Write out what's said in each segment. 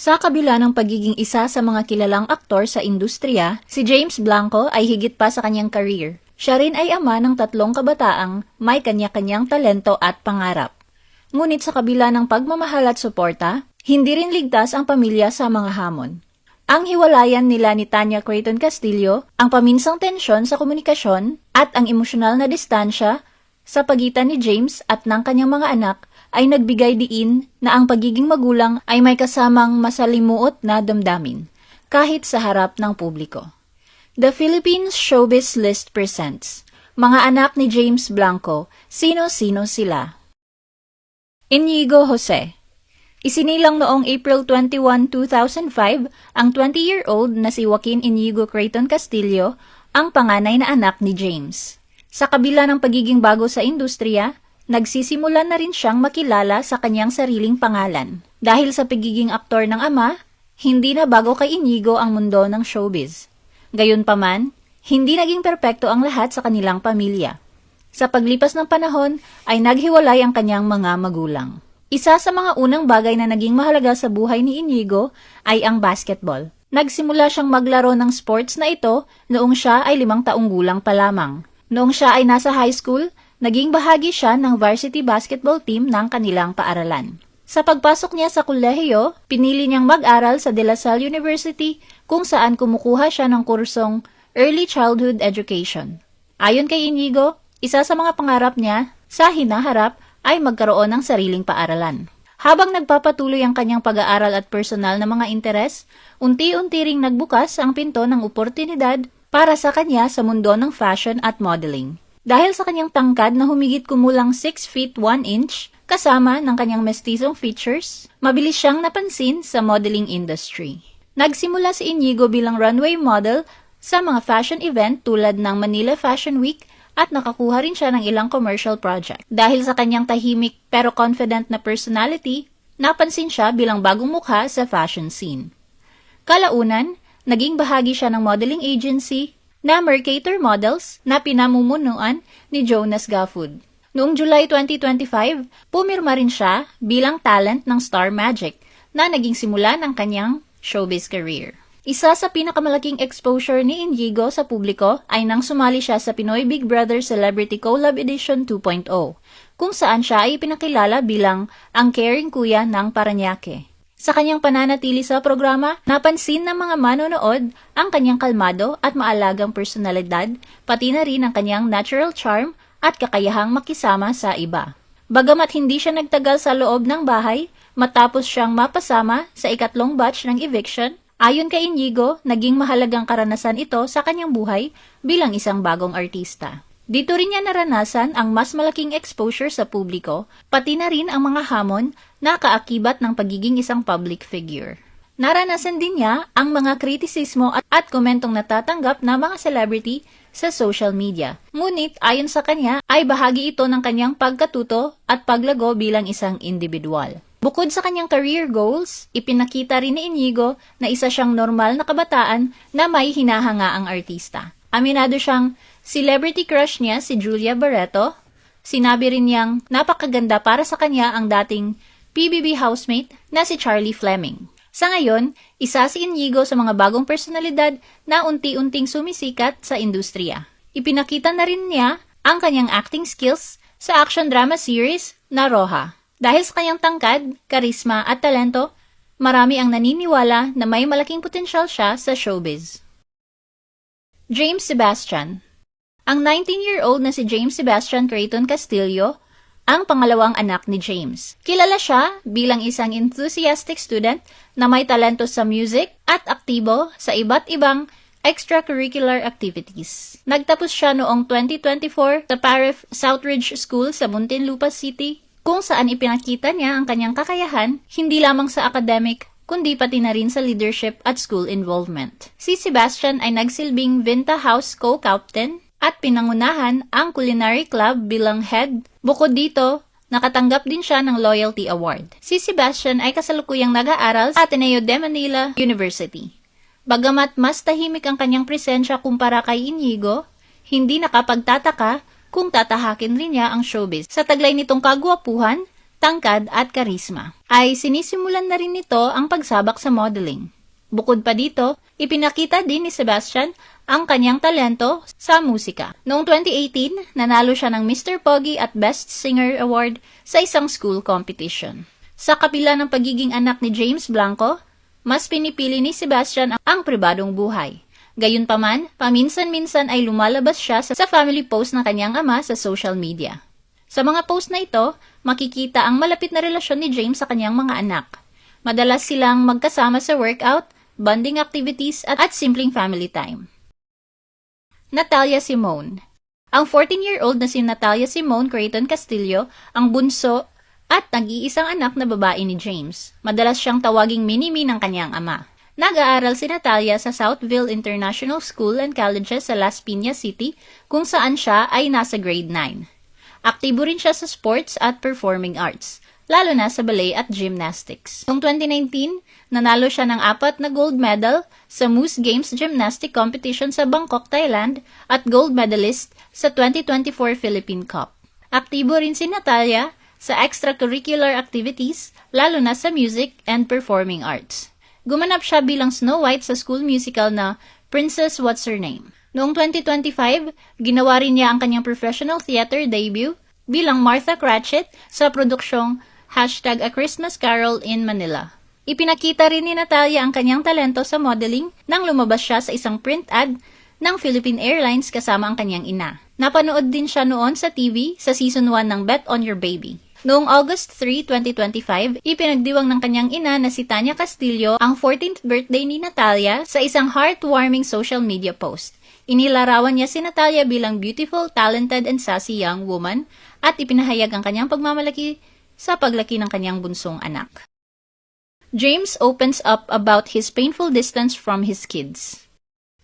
Sa kabila ng pagiging isa sa mga kilalang aktor sa industriya, si James Blanco ay higit pa sa kanyang career. Siya rin ay ama ng 3 kabataang may kanya-kanyang talento at pangarap. Ngunit sa kabila ng pagmamahal at suporta, hindi rin ligtas ang pamilya sa mga hamon. Ang hiwalayan nila ni Tanya Creighton Castillo, ang paminsang tensyon sa komunikasyon at ang emosyonal na distansya sa pagitan ni James at ng kanyang mga anak ay nagbigay diin na ang pagiging magulang ay may kasamang masalimuot na damdamin, kahit sa harap ng publiko. The Philippines Showbiz List presents, Mga anak ni James Blanco, sino-sino sila? Inigo Jose. Isinilang noong April 21, 2005, ang 20-year-old na si Joaquin Inigo Creighton Castillo, ang panganay na anak ni James. Sa kabila ng pagiging bago sa industriya, nagsisimula na rin siyang makilala sa kanyang sariling pangalan. Dahil sa pagiging aktor ng ama, hindi na bago kay Inigo ang mundo ng showbiz. Gayunpaman, hindi naging perpekto ang lahat sa kanilang pamilya. Sa paglipas ng panahon, ay naghiwalay ang kanyang mga magulang. Isa sa mga unang bagay na naging mahalaga sa buhay ni Inigo ay ang basketball. Nagsimula siyang maglaro ng sports na ito noong siya ay 5 taong gulang pa lamang. Noong siya ay nasa high school, naging bahagi siya ng varsity basketball team ng kanilang paaralan. Sa pagpasok niya sa kolehiyo, pinili niyang mag-aral sa De La Salle University kung saan kumukuha siya ng kursong Early Childhood Education. Ayon kay Inigo, isa sa mga pangarap niya sa hinaharap ay magkaroon ng sariling paaralan. Habang nagpapatuloy ang kanyang pag-aaral at personal na mga interes, unti-unti ring nagbukas ang pinto ng oportunidad para sa kanya sa mundo ng fashion at modeling. Dahil sa kanyang tangkad na humigit kumulang 6 feet 1 inch, kasama ng kanyang mestizong features, mabilis siyang napansin sa modeling industry. Nagsimula si Inigo bilang runway model sa mga fashion event tulad ng Manila Fashion Week at nakakuha rin siya ng ilang commercial project. Dahil sa kanyang tahimik pero confident na personality, napansin siya bilang bagong mukha sa fashion scene. Kalaunan, naging bahagi siya ng modeling agency na Mercator Models na pinamumunuan ni Jonas Gafford. Noong July 2025, pumirma rin siya bilang talent ng Star Magic na naging simula ng kanyang showbiz career. Isa sa pinakamalaking exposure ni Inigo sa publiko ay nang sumali siya sa Pinoy Big Brother Celebrity Collab Edition 2.0, kung saan siya ay pinakilala bilang ang caring kuya ng Parañaque. Sa kanyang pananatili sa programa, napansin ng mga manonood ang kanyang kalmado at maalagang personalidad, pati na rin ang kanyang natural charm at kakayahang makisama sa iba. Bagamat hindi siya nagtagal sa loob ng bahay, matapos siyang mapasama sa 2nd batch ng eviction, ayon kay Inigo, naging mahalagang karanasan ito sa kanyang buhay bilang isang bagong artista. Dito rin niya naranasan ang mas malaking exposure sa publiko, pati na rin ang mga hamon na kaakibat ng pagiging isang public figure. Naranasan din niya ang mga kritisismo at komentong natatanggap ng mga celebrity sa social media. Ngunit ayon sa kanya ay bahagi ito ng kanyang pagkatuto at paglago bilang isang individual. Bukod sa kanyang career goals, ipinakita rin ni Inigo na isa siyang normal na kabataan na may hinahangaang artista. Aminado siyang celebrity crush niya si Julia Barreto. Sinabi rin niyang napakaganda para sa kanya ang dating PBB housemate na si Charlie Fleming. Sa ngayon, isa si Inigo sa mga bagong personalidad na unti-unting sumisikat sa industriya. Ipinakita na rin niya ang kanyang acting skills sa action drama series na Roja. Dahil sa kanyang tangkad, karisma at talento, marami ang naniniwala na may malaking potensyal siya sa showbiz. James Sebastian. Ang 19-year-old na si James Sebastian Creighton Castillo, ang pangalawang anak ni James. Kilala siya bilang isang enthusiastic student na may talento sa music at aktibo sa iba't ibang extracurricular activities. Nagtapos siya noong 2024 sa Parif Southridge School sa Muntinlupa City, kung saan ipinakita niya ang kanyang kakayahan hindi lamang sa academic kundi pati na rin sa leadership at school involvement. Si Sebastian ay nagsilbing Vinta House co-captain at pinangunahan ang Culinary Club bilang head. Bukod dito, nakatanggap din siya ng Loyalty Award. Si Sebastian ay kasalukuyang nag-aaral sa Ateneo de Manila University. Bagamat mas tahimik ang kanyang presensya kumpara kay Inigo, hindi nakapagtataka kung tatahakin rin niya ang showbiz. Sa taglay nitong kagwapuhan, tangkad at karisma, ay sinisimulan na rin nito ang pagsabak sa modeling. Bukod pa dito, ipinakita din ni Sebastian ang kanyang talento sa musika. Noong 2018, nanalo siya ng Mr. Pogi at Best Singer Award sa isang school competition. Sa kabila ng pagiging anak ni James Blanco, mas pinipili ni Sebastian ang pribadong buhay. Gayunpaman, paminsan-minsan ay lumalabas siya sa family post ng kanyang ama sa social media. Sa mga post na ito, makikita ang malapit na relasyon ni James sa kanyang mga anak. Madalas silang magkasama sa workout, bonding activities at simpleng family time. Natalia Simone. Ang 14-year-old na si Natalia Simone Creighton Castillo ang bunso at nag-iisang anak na babae ni James. Madalas siyang tawaging Mini-Me ng kanyang ama. Nag-aaral si Natalia sa Southville International School and Colleges sa Las Piñas City kung saan siya ay nasa grade 9. Aktibo rin siya sa sports at performing arts, lalo na sa ballet at gymnastics. Noong 2019, nanalo siya ng 4 na gold medal sa Moose Games Gymnastic Competition sa Bangkok, Thailand at gold medalist sa 2024 Philippine Cup. Aktibo rin si Natalia sa extracurricular activities, lalo na sa music and performing arts. Gumanap siya bilang Snow White sa school musical na Princess What's Her Name. Noong 2025, ginawa rin niya ang kanyang professional theater debut bilang Martha Cratchit sa produksyong #A Christmas Carol in Manila. Ipinakita rin ni Natalia ang kanyang talento sa modeling nang lumabas siya sa isang print ad ng Philippine Airlines kasama ang kanyang ina. Napanood din siya noon sa TV sa season 1 ng Bet on Your Baby. Noong August 3, 2025, ipinagdiwang ng kanyang ina na si Tanya Castillo ang 14th birthday ni Natalia sa isang heartwarming social media post. Inilarawan niya si Natalia bilang beautiful, talented, and sassy young woman at ipinahayag ang kanyang pagmamalaki sa paglaki ng kanyang bunsong anak. James opens up about his painful distance from his kids.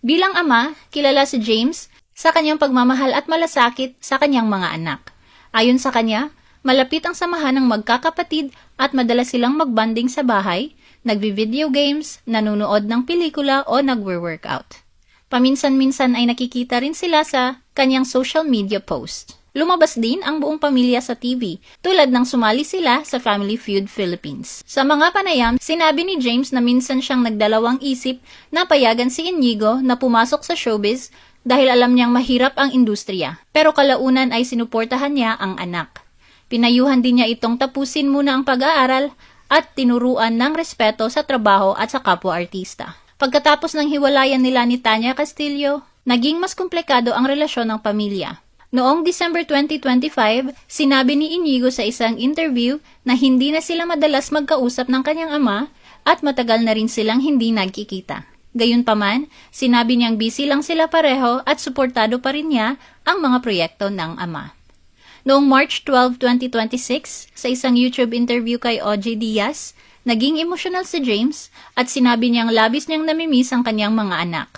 Bilang ama, kilala si James sa kanyang pagmamahal at malasakit sa kanyang mga anak. Ayon sa kanya, malapit ang samahan ng magkakapatid at madalas silang magbanding sa bahay, nagbi-video games, nanonood ng pelikula o nagwe-workout. Paminsan-minsan ay nakikita rin sila sa kanyang social media post. Lumabas din ang buong pamilya sa TV, tulad ng sumali sila sa Family Feud Philippines. Sa mga panayam, sinabi ni James na minsan siyang nagdalawang isip na payagan si Inigo na pumasok sa showbiz dahil alam niyang mahirap ang industriya. Pero kalaunan ay sinuportahan niya ang anak. Pinayuhan din niya itong tapusin muna ang pag-aaral at tinuruan ng respeto sa trabaho at sa kapwa-artista. Pagkatapos ng hiwalayan nila ni Tanya Castillo, naging mas komplikado ang relasyon ng pamilya. Noong December 2025, sinabi ni Inigo sa isang interview na hindi na sila madalas magkausap ng kanyang ama at matagal na rin silang hindi nagkikita. Gayunpaman, sinabi niyang busy lang sila pareho at suportado pa rin niya ang mga proyekto ng ama. Noong March 12, 2026, sa isang YouTube interview kay OJ Diaz, naging emotional si James at sinabi niyang labis niyang namimiss ang kanyang mga anak.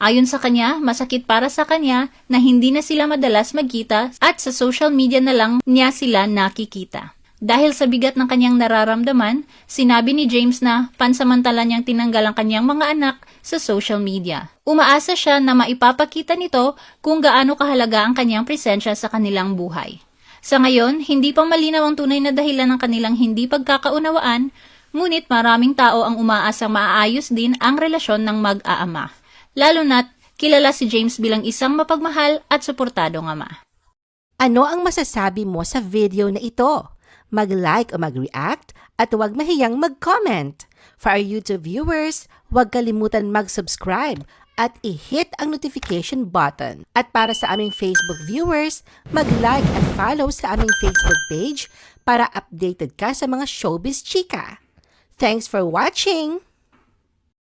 Ayon sa kanya, masakit para sa kanya na hindi na sila madalas magkita at sa social media na lang niya sila nakikita. Dahil sa bigat ng kanyang nararamdaman, sinabi ni James na pansamantala niyang tinanggal ang kanyang mga anak sa social media. Umaasa siya na maipapakita nito kung gaano kahalaga ang kanyang presensya sa kanilang buhay. Sa ngayon, hindi pa malinaw ang tunay na dahilan ng kanilang hindi pagkakaunawaan, ngunit maraming tao ang umaasang maaayos din ang relasyon ng mag-aama. Lalo na't kilala si James bilang isang mapagmahal at suportadong ama. Ano ang masasabi mo sa video na ito? Mag-like o mag-react at huwag mahiyang mag-comment. For our YouTube viewers, huwag kalimutan mag-subscribe at i-hit ang notification button. At para sa aming Facebook viewers, mag-like at follow sa aming Facebook page para updated ka sa mga showbiz chika. Thanks for watching!